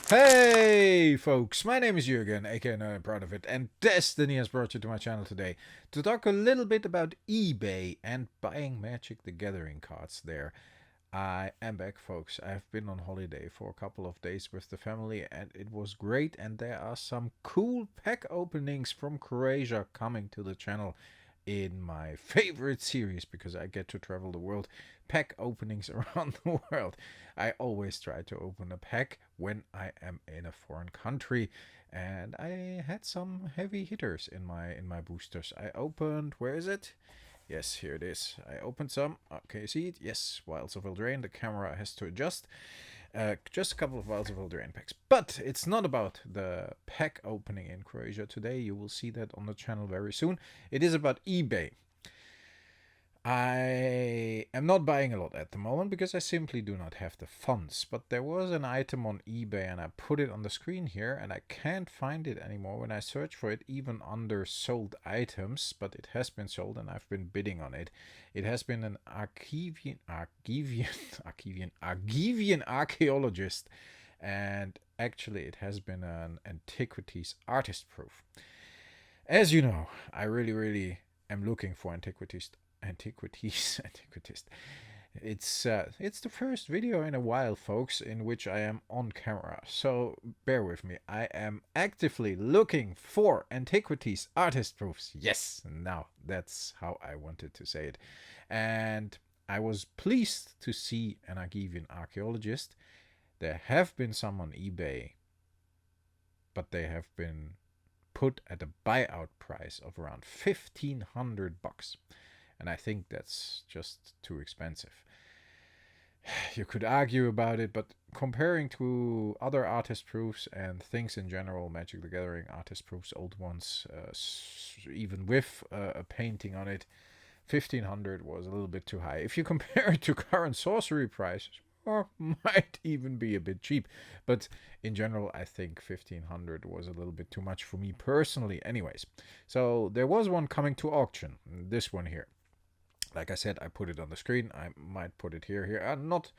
Hey folks, my name is Jürgen, aka I'm proud of it, and Destiny has brought you to my channel today to talk a little bit about eBay and buying Magic the Gathering cards there. I am back, folks. I've been on holiday for a couple of days with the family and it was great, and there are some cool pack openings from Croatia coming to the channel in my favorite series because I get to travel the world. Pack openings around the world. I always try to open a pack when I am in a foreign country, and I had some heavy hitters in my boosters. I opened, where is it? Yes, here it is. I opened some. Okay, see it? Yes, Wilds of Eldraine. The camera has to adjust. Just a couple of Wilds of Eldraine packs. But it's not about the pack opening in Croatia today. You will see that on the channel very soon. It is about eBay. I am not buying a lot at the moment because I simply do not have the funds. But there was an item on eBay and I put it on the screen here and I can't find it anymore when I search for it, even under sold items. But it has been sold and I've been bidding on it. It has been an Argivian archaeologist, and actually it has been an Antiquities artist proof. As you know, I really am looking for antiquities. It's the first video in a while, folks, in which I am on camera. So bear with me. I am actively looking for antiquities artist proofs. Yes, now that's how I wanted to say it. And I was pleased to see an Argivian archaeologist. There have been some on eBay, but they have been put at a buyout price of around $1,500. And I think that's just too expensive. You could argue about it, but comparing to other artist proofs and things in general, Magic the Gathering artist proofs, old ones, even with a painting on it, 1500 was a little bit too high. If you compare it to current sorcery prices, or might even be a bit cheap. But in general, I think 1500 was a little bit too much for me personally. Anyways, so there was one coming to auction. This one here. Like I said, I put it on the screen. I might put it here. Not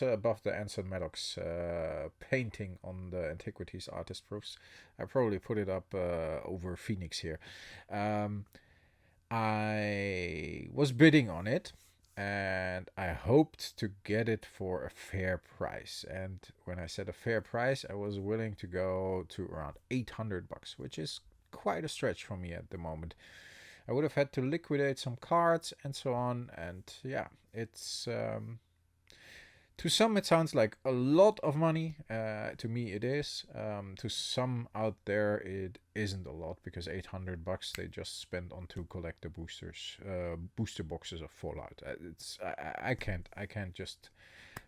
above the Anson Maddox painting on the Antiquities artist proofs. I probably put it up over Phoenix here. I was bidding on it and I hoped to get it for a fair price. And when I said a fair price, I was willing to go to around $800, which is quite a stretch for me at the moment. I would have had to liquidate some cards and so on, and yeah, it's to some it sounds like a lot of money. To me it is. To some out there it isn't a lot, because $800 they just spent on 2 collector boosters, booster boxes of Fallout. I can't just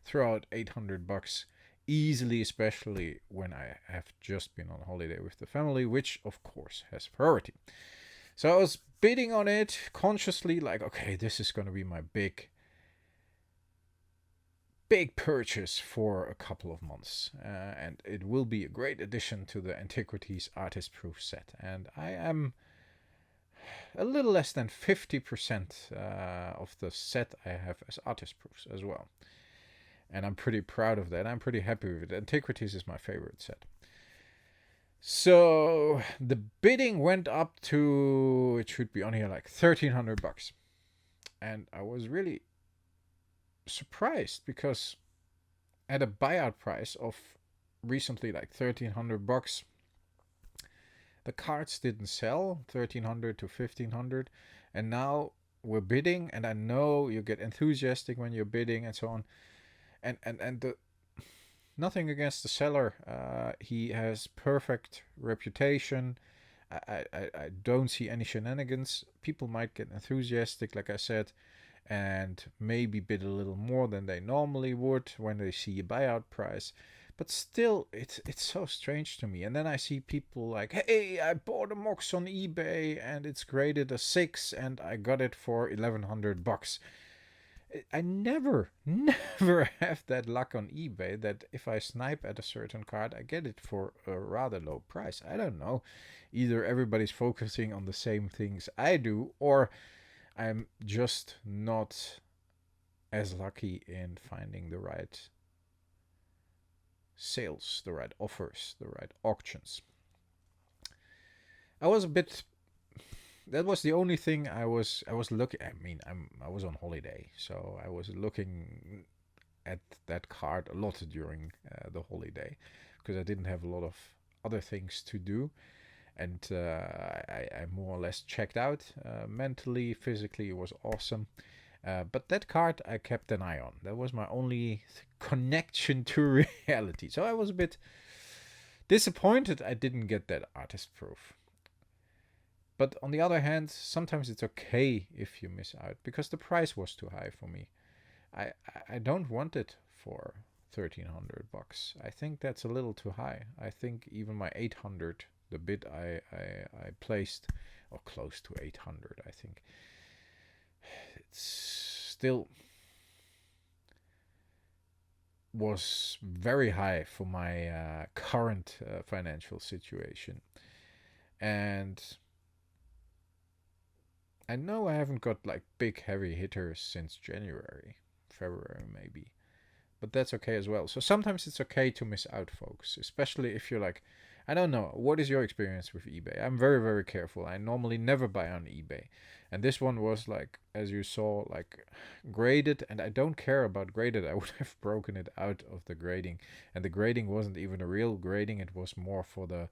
throw out $800 easily, especially when I have just been on holiday with the family, which of course has priority. So I was bidding on it consciously, like, okay, this is going to be my big purchase for a couple of months, and it will be a great addition to the Antiquities artist proof set. And I am a little less than 50% of the set I have as artist proofs as well, and I'm pretty proud of that. I'm pretty happy with it. Antiquities is my favorite set. So the bidding went up to, it should be on here, like $1,300, and I was really surprised because at a buyout price of recently like $1,300, the cards didn't sell. 1,300 to 1,500, and now we're bidding, and I know you get enthusiastic when you're bidding and so on, and the nothing against the seller. He has perfect reputation. I don't see any shenanigans. People might get enthusiastic, like I said, and maybe bid a little more than they normally would when they see a buyout price. But still, it's so strange to me. And then I see people like, hey, I bought a Mox on eBay and it's graded a 6 and I got it for $1,100. I never have that luck on eBay that if I snipe at a certain card, I get it for a rather low price. I don't know. Either everybody's focusing on the same things I do, or I'm just not as lucky in finding the right sales, the right offers, the right auctions. I was a bit. That was the only thing I was looking. I mean, I was on holiday, so I was looking at that card a lot during the holiday because I didn't have a lot of other things to do, and I more or less checked out mentally, physically. It was awesome. But that card I kept an eye on. That was my only connection to reality. So I was a bit disappointed I didn't get that artist proof. But on the other hand, sometimes it's okay if you miss out because the price was too high for me. I I don't want it for 1,300 bucks. I think that's a little too high. I think even my 800, the bid I placed, or close to 800, I think it's still was very high for my current financial situation. And I know I haven't got like big heavy hitters since January, February maybe. But that's okay as well. So sometimes it's okay to miss out, folks, especially if you're like, I don't know, what is your experience with eBay? I'm very, very careful. I normally never buy on eBay. And this one was like, as you saw, like graded, and I don't care about graded. I would have broken it out of the grading. And the grading wasn't even a real grading, it was more for the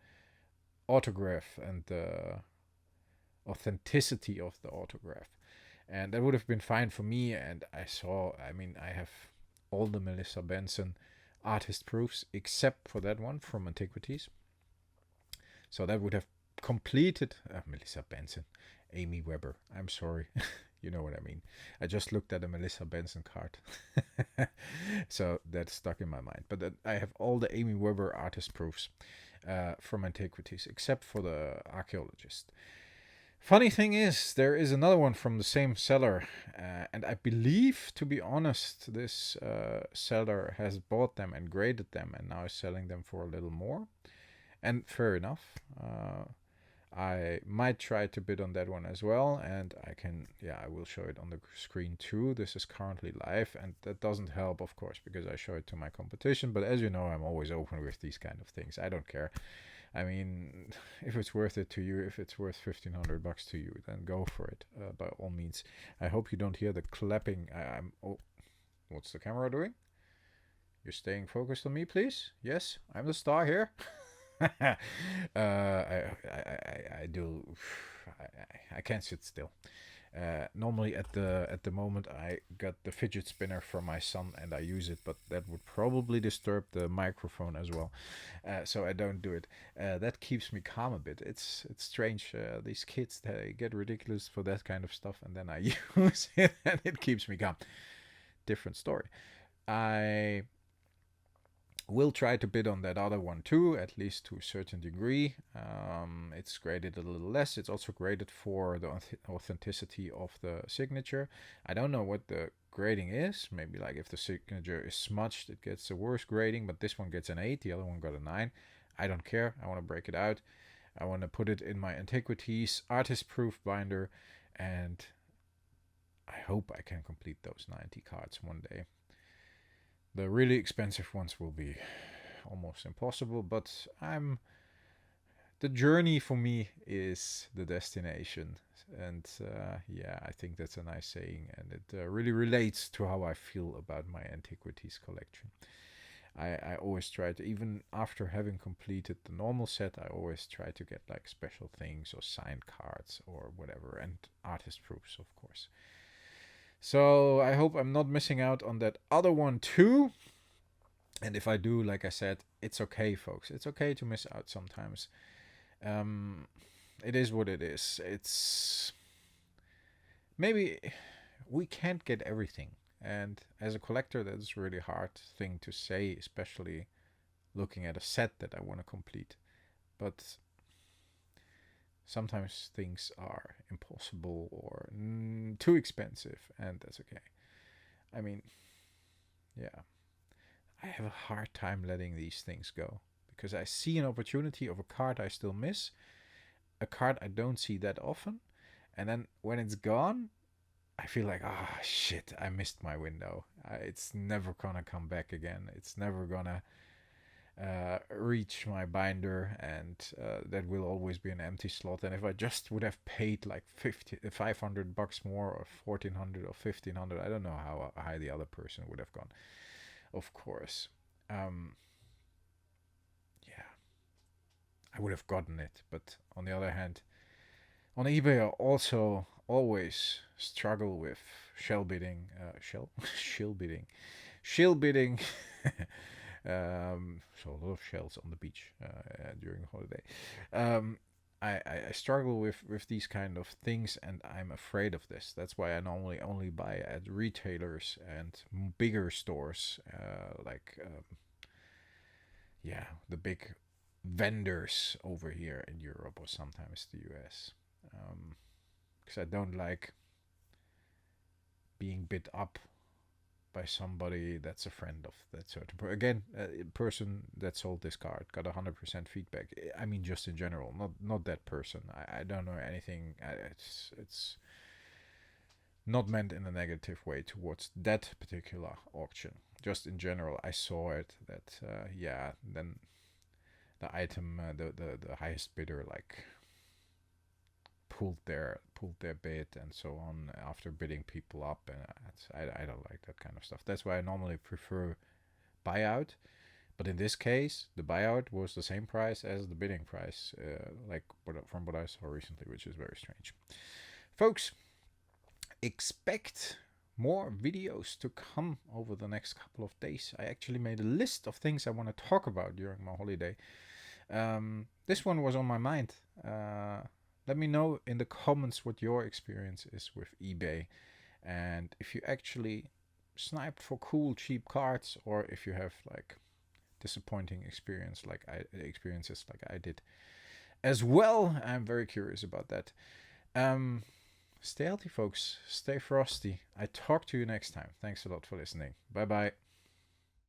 autograph and the authenticity of the autograph. And that would have been fine for me. And I mean, I have all the Melissa Benson artist proofs except for that one from Antiquities. So that would have completed Melissa Benson, Amy Weber. I'm sorry. You know what I mean. I just looked at a Melissa Benson card. So that's stuck in my mind. But I have all the Amy Weber artist proofs from Antiquities except for the archaeologist. Funny thing is, there is another one from the same seller, and I believe, to be honest, this seller has bought them and graded them and now is selling them for a little more. And fair enough. I might try to bid on that one as well, and I will show it on the screen too. This is currently live, and that doesn't help, of course, because I show it to my competition. But as you know, I'm always open with these kind of things. I don't care. I mean, if it's worth it to you, if it's worth 1,500 bucks to you, then go for it. By all means. I hope you don't hear the clapping. Oh, what's the camera doing? You're staying focused on me, please. Yes, I'm the star here. I do. I can't sit still. Normally at the moment I got the fidget spinner from my son and I use it, but that would probably disturb the microphone as well, so I don't do it. That keeps me calm a bit. It's strange. These kids, they get ridiculous for that kind of stuff, and then I use it and it keeps me calm. Different story. I will try to bid on that other one too, at least to a certain degree. It's graded a little less. It's also graded for the authenticity of the signature. I don't know what the grading is. Maybe like if the signature is smudged, it gets a worse grading, but this one gets an 8, the other one got a 9. I don't care. I want to break it out. I want to put it in my Antiquities artist proof binder, and I hope I can complete those 90 cards one day. The really expensive ones will be almost impossible, but the journey for me is the destination. And I think that's a nice saying, and it really relates to how I feel about my Antiquities collection. I always try to, even after having completed the normal set, I always try to get like special things or signed cards or whatever, and artist proofs, of course. So I hope I'm not missing out on that other one too. And if I do, like I said, it's okay, folks. It's okay to miss out sometimes. It is what it is. It's maybe we can't get everything. And as a collector, that's a really hard thing to say, especially looking at a set that I want to complete. But sometimes things are impossible or too expensive, and that's okay. I mean, yeah, I have a hard time letting these things go because I see an opportunity of a card I still miss, a card I don't see that often, and then when it's gone, I feel like, shit, I missed my window. It's never gonna come back again. It's never gonna. reach my binder, and that will always be an empty slot. And if I just would have paid like 500 bucks more, or 1400 or 1500, I don't know how high the other person would have gone, of course. Yeah, I would have gotten it. But on the other hand, on eBay I also always struggle with shell bidding, shill bidding. So a lot of shells on the beach during the holiday. Um, I struggle with these kind of things, and I'm afraid of this. That's why I normally only buy at retailers and bigger stores, yeah, the big vendors over here in Europe or sometimes the US. Because I don't like being bid up by somebody that's a friend of that certain again, person that sold this card got 100% feedback. I mean, just in general, not that person. I don't know anything. It's not meant in a negative way towards that particular auction. Just in general, I saw it that yeah, then the item, the highest bidder, like pulled their bid and so on after bidding people up, and I don't like that kind of stuff. That's why I normally prefer buyout. But in this case, the buyout was the same price as the bidding price, from what I saw recently, which is very strange. Folks, expect more videos to come over the next couple of days. I actually made a list of things I want to talk about during my holiday. This one was on my mind. Let me know in the comments what your experience is with eBay, and if you actually sniped for cool cheap cards, or if you have like disappointing experiences like I did as well. I'm very curious about that. Stay healthy, folks. Stay frosty. I talk to you next time. Thanks a lot for listening. Bye bye.